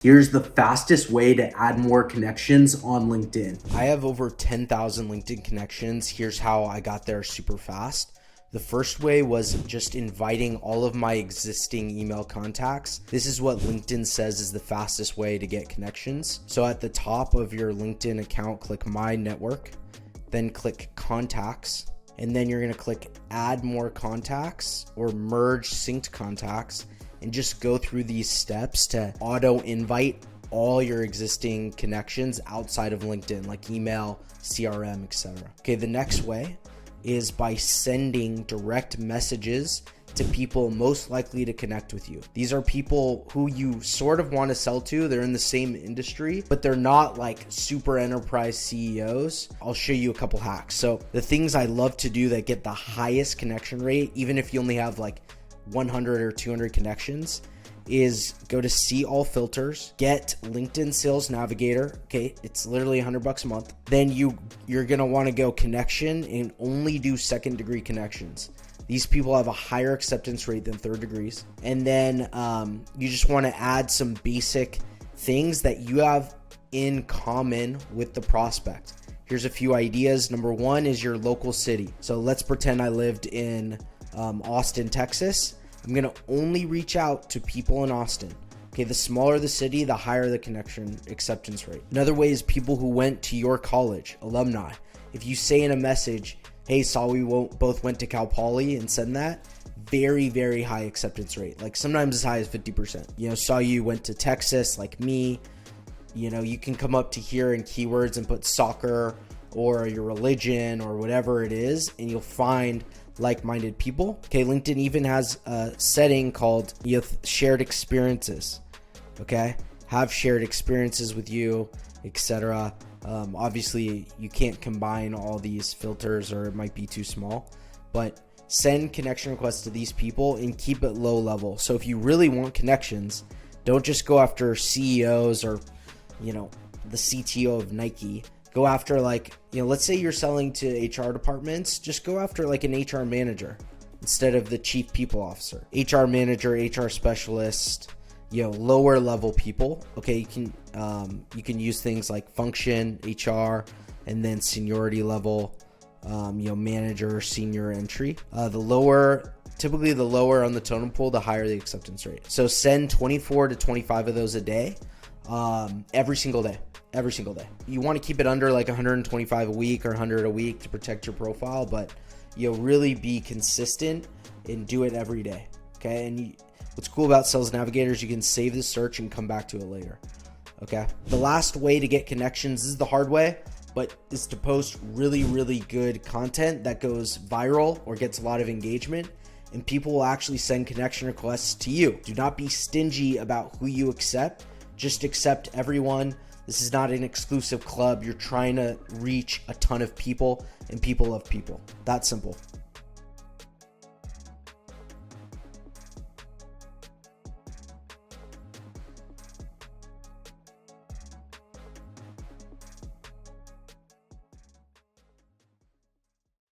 Here's the fastest way to add more connections on LinkedIn. I have over 10,000 LinkedIn connections. Here's how I got there super fast. The first way was just inviting all of my existing email contacts. This is what LinkedIn says is the fastest way to get connections. So at the top of your LinkedIn account, click My Network, then click Contacts, and then you're gonna click Add More Contacts or Merge Synced Contacts, and just go through these steps to auto invite all your existing connections outside of LinkedIn, like email, CRM, etc. Okay, the next way is by sending direct messages to people most likely to connect with you. These are people who you sort of want to sell to. They're in the same industry, but they're not like super enterprise CEOs. I'll show you a couple hacks. So the things I love to do that get the highest connection rate, even if you only have like 100 or 200 connections, is go to see all filters, get LinkedIn Sales Navigator. Okay, it's literally $100 a month. Then you're gonna want to go connection and only do second degree connections. These people have a higher acceptance rate than third degrees. And then you just want to add some basic things that you have in common with the prospect. Here's a few ideas. Number one is your local city. So let's pretend I lived in Austin, Texas. I'm gonna only reach out to people in Austin. Okay, the smaller the city, the higher the connection acceptance rate. Another way is people who went to your college, alumni. If you say in a message, hey, saw we both went to Cal Poly, and send that, very, very high acceptance rate. Like sometimes as high as 50%. Saw you went to Texas, like me. You can come up to here in keywords and put soccer or your religion or whatever it is, and you'll find like-minded people. Okay, LinkedIn even has a setting called shared experiences. Okay, have shared experiences with you, etc. Obviously, you can't combine all these filters or it might be too small, but send connection requests to these people and keep it low level. So if you really want connections, don't just go after CEOs or, the CTO of Nike. Go after let's say you're selling to HR departments, just go after like an HR manager instead of the chief people officer. HR manager, HR specialist, lower level people. Okay, you can use things like function, HR, and then seniority level, manager, senior entry. Typically the lower on the totem pole, the higher the acceptance rate. So send 24 to 25 of those a day, every single day. You want to keep it under like 125 a week or 100 a week to protect your profile, but really be consistent and do it every day. Okay, and what's cool about Sales Navigator is you can save the search and come back to it later. Okay, the last way to get connections, this is the hard way, but is to post really, really good content that goes viral or gets a lot of engagement, and people will actually send connection requests to you. Do not be stingy about who you accept. Just accept everyone. This is not an exclusive club. You're trying to reach a ton of people, and people love people. That simple.